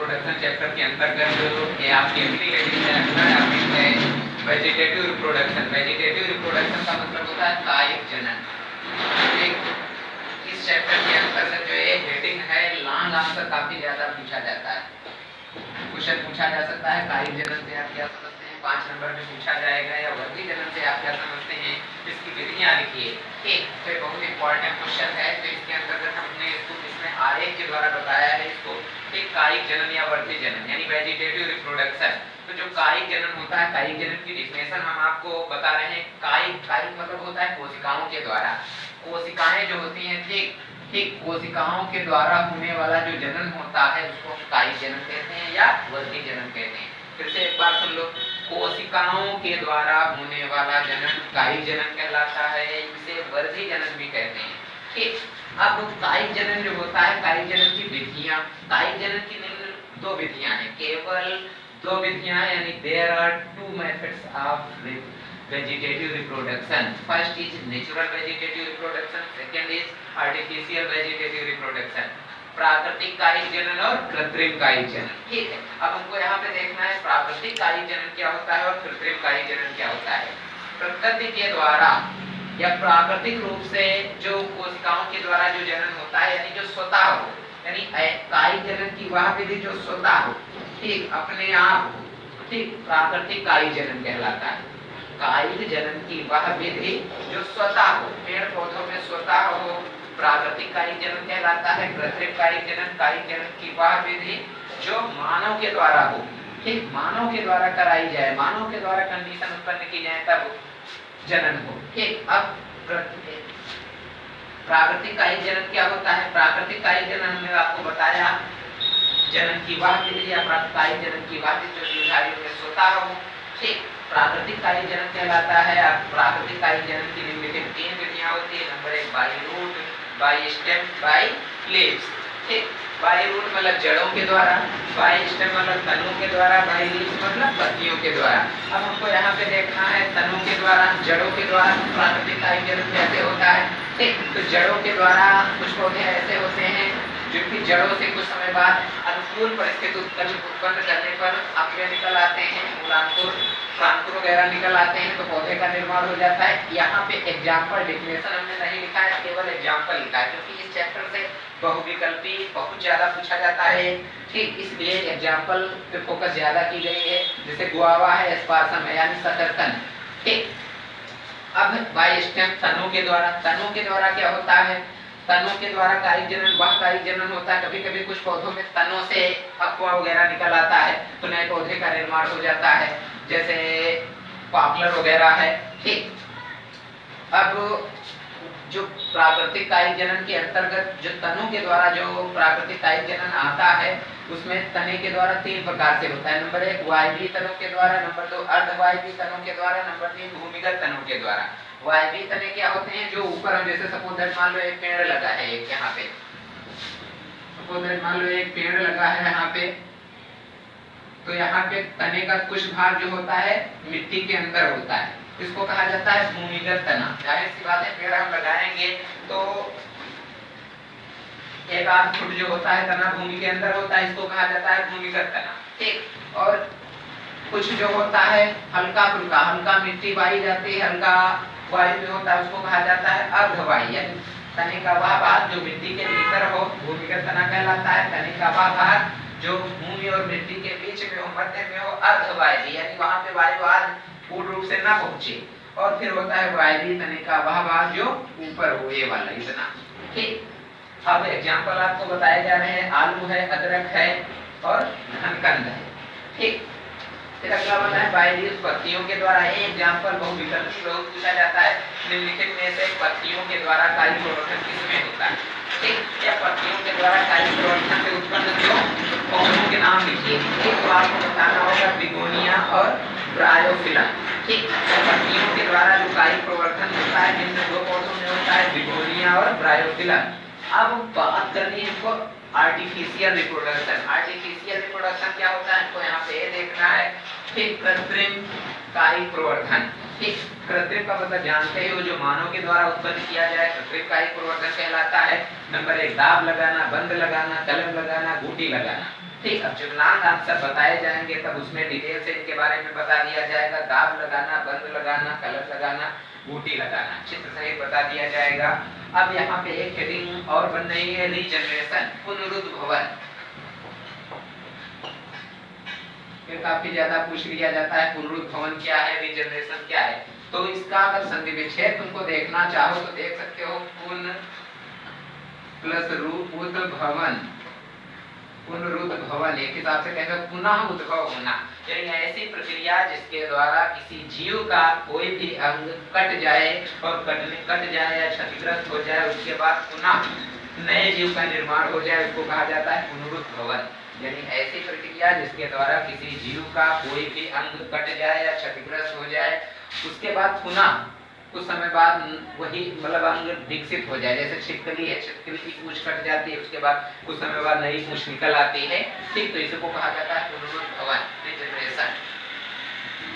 Reproduction chapter के अंतर्गत ये आपकी अगली एडिशन है वेजिटेटिव रिप्रोडक्शन। वेजिटेटिव रिप्रोडक्शन का मतलब होता है कायिक जनन। इस चैप्टर के अंतर्गत जो ये हेडिंग है लॉन्ग आंसर काफी ज्यादा पूछा जाता है, क्वेश्चन पूछा जा सकता है। कायिक जनन से आप क्या समझते हैं 5 नंबर में पूछा जाएगा, या वर्गी जनन से आप क्या समझते हैं, इसकी विधियां लिखिए। ठीक, तो बहुत इंपॉर्टेंट क्वेश्चन है। तो इसके अंतर्गत हमने इसको इसमें आरेख के द्वारा बताया है इसको। ठीक, कायिक जनन या वर्गी जनन यानी वेजिटेटिव रिप्रोडक्शन। तो जो कायिक जनन होता है, कायिक जनन की डेफिनेशन हम आपको बता रहे हैं। कायिक मतलब होता है कोशिकाओं के द्वारा, कोशिकाएं जो होती हैं, ठीक कोशिकाओं के द्वारा होने वाला जो जनन होता है उसको हम कायिक जनन कहते हैं या वर्गी जनन कहते हैं। फिर से एक बार सुन लो, कोशिकाओं के द्वारा होने वाला जनन कायिक जनन कहलाता है, इसे वर्गी जनन भी कहते हैं। ठीक, अब कायिक जनन जो होता है, कायिक जनन की विधियां, कायिक जनन की निम्न 2 विधियां हैं, केवल 2 विधियां, यानी there are 2 methods of vegetative reproduction. First is natural vegetative reproduction, second is artificial vegetative reproduction. प्राकृतिक कायिक जनन और कृत्रिम कायिक जनन। ठीक है, अब हमको यहाँ पे देखना है प्राकृतिक कायिक जनन क्या होता है और कृत्रिम कायिक जनन क्या होता है। प्रकृति के द्वारा या प्राकृतिक रूप से जो कोशिकाओं के द्वारा जो जनन होता है, यानी जो स्वतः हो, यानी कायिक जनन की वह विधि जो स्वतः हो, ठीक अपने आप, ठीक प्राकृतिक कायिक जनन कहलाता है। कायिक जनन की वह विधि जो स्वतः हो, पेड़ पौधों में स्वतः हो, प्राकृतिक कायिक जनन कहलाता है। कृत्रिम कायिक जनन की वह विधि जो मानव के द्वारा हो, ठीक मानव के द्वारा कराई जाए, मानव के द्वारा कंडीशन उत्पन्न की जाए तब जनन हो। ठीक, अब प्राकृतिक कायिक जनन क्या होता है। प्राकृतिक कायिक जनन हमने आपको बताया, जनन की वह विधि या कायिक जनन की वह विधि जो जीवधारियों में स्वतः हो, ठीक प्राकृतिक कायिक जनन कहलाता है। अब प्राकृतिक कायिक जनन की निम्नलिखित 3 विधियां होती है। Number 1 by root, by stem, by leaves. ठीक, बाय रूट मतलब जड़ों के द्वारा, बाय स्टेम मतलब तनों के द्वारा, बाय लीव्स मतलब पत्तियों के द्वारा। अब हमको यहाँ पे देखना है तनों के द्वारा, जड़ों के द्वारा प्राकृतिक कायिक जनन कैसे होता है। ठीक, तो जड़ों के द्वारा कुछ पौधे ऐसे होते हैं जिनकी जड़ों से कुछ समय बाद अनुकूल परिस्थिति उत्पन्न करने पर अंकुर निकल आते हैं, मूलांकुर, प्रांकुर वगैरह निकल आते हैं, तो पौधे का निर्माण हो जाता है। यहाँ पे एग्जाम्पल डेफिनेशन हमने नहीं लिखा है, केवल एग्जाम्पल लिखा है, क्योंकि इस चैप्टर से बहुविकल्पी बहुत ज्यादा पूछा जाता है। ठीक, इसलिए एग्जाम्पल पे फोकस ज्यादा की गई है। जैसे गुआवा है, एस्पार्सम है यानी शकरकंद। ठीक, अब बाय स्टेम तनों के द्वारा क्या होता है, तनों के द्वारा कायिक जनन वह कायिक जनन होता है। कभी कभी कुछ पौधों में तनों से अफवाह वगैरह निकल आता है तो नए पौधे का निर्माण हो जाता है, जैसे पॉपुलर वगैरह है। ठीक, अब जो प्राकृतिक कायिक जनन के अंतर्गत जो तनों के द्वारा जो प्राकृतिक कायिक जनन आता है उसमें तने के द्वारा 3 प्रकार से होता है। नंबर 1 वायवीय तनों के द्वारा, नंबर 2 अर्धवायवीय तनों के द्वारा, नंबर 3 भूमिगत तनों के द्वारा। वायवीय तने क्या होते हैं, जो ऊपर हम जैसे सपोज दैट मान लो एक पेड़ लगा है, एक यहाँ पे सपोज दैट मान लो एक पेड़ लगा है यहाँ पे, तो यहाँ पे तने का कुछ भाग जो होता है मिट्टी के अंदर होता है, इसको कहा जाता है भूमिगत तना। जाहिर सी बात है पेड़ हम लगाएंगे तो 1-8 फुट जो होता है तना भूमि के अंदर होता है, इसको कहा जाता है भूमिगत तना। ठीक, और कुछ जो होता है हल्का फुल्का, हल्का मिट्टी पाई जाती है, हल्का वायु में होता है, उसको कहा जाता है अर्धवायु। यानी तने का वह भाग जो मिट्टी के भीतर हो भूमिगत तना कहलाता है। तने का वह भाग जो भूमि और मिट्टी के बीच में हो, मध्य में हो, अर्धवायु यानी वहां पे वायु आज पूर्ण रूप से ना पहुंचे। और फिर होता है वायवीय तने का वह भाग जो ऊपर हो, ये वाला इतना। ठीक, अब एग्जाम्पल आपको बताए जा रहे हैं, आलू है, अदरक है और धनकंद है। ठीक, फिर अगला वाला है बायलीव्स, पत्तियों के द्वारा। ये एग्जाम्पल बहुविकल्पी बहुत पूछा जाता है। निम्नलिखित में से पत्तियों के द्वारा कायिक प्रवर्धन किसमें होता है। ठीक, या पत्तियों के द्वारा कायिक प्रवर्धन से उत्पन्न जो पौधों के नाम लिखिए। एक तो आपको बताना होगा बिगोनिया और ब्रायोफिला। ठीक, पत्तियों के द्वारा जो कायिक प्रवर्धन होता है जिनमें 2 पौधों में होता है बिगोनिया और ब्रायोफिला। अब बात करनी है इसको आर्टिफिशियल रिप्रोडक्शन। आर्टिफिशियल रिप्रोडक्शन क्या होता है, हमको यहाँ पे देखना है। ठीक, कृत्रिम कायिक प्रवर्धन। ठीक, कृत्रिम का मतलब जानते हो जो मानव के द्वारा उत्पन्न किया जाए कृत्रिम कायिक प्रवर्धन कहलाता है। नंबर 1 दाब लगाना, बंद लगाना, कलम लगाना, बूटी लगाना। ठीक, अब जब नाम आंसर बताए जाएंगे तब उसमें डिटेल से इनके बारे में बता दिया जाएगा। दाब लगाना, बंद लगाना, कलर लगाना, बूटी लगाना, चित्र सहित बता दिया जाएगा। अब यहाँ पे एक हेडिंग और बन रही है, रीजनरेशन, पुनरुद्भवन। फिर काफी ज्यादा पूछ लिया जाता है पुनरुद्भवन क्या है, रीजनरेशन क्या है। तो इसका अगर संधि विच्छेद तुमको देखना चाहो तो देख सकते हो, पुन प्लस उद्भवन, पुनरुद्भवन एक हिसाब से कहेंगे पुनः उद्भव होना, यानी ऐसी प्रक्रिया जिसके द्वारा किसी जीव का कोई भी अंग कट जाए और कट जाए या क्षतिग्रस्त हो जाए, उसके बाद पुनः नए जीव का निर्माण हो जाए, उसको कहा जाता है पुनरुद्भवन। यानी ऐसी प्रक्रिया जिसके द्वारा किसी जीव का कोई भी अंग कट जाए या क्षतिग्रस्त हो जाए, उसके बाद पुनः कुछ समय बाद वही मतलब अंग विकसित हो जाए। जैसे छिपकली है, छिपकली की पूंछ कट जाती है, उसके बाद कुछ समय बाद नई पूंछ निकल आती है, ठीक, तो इसको कहा जाता है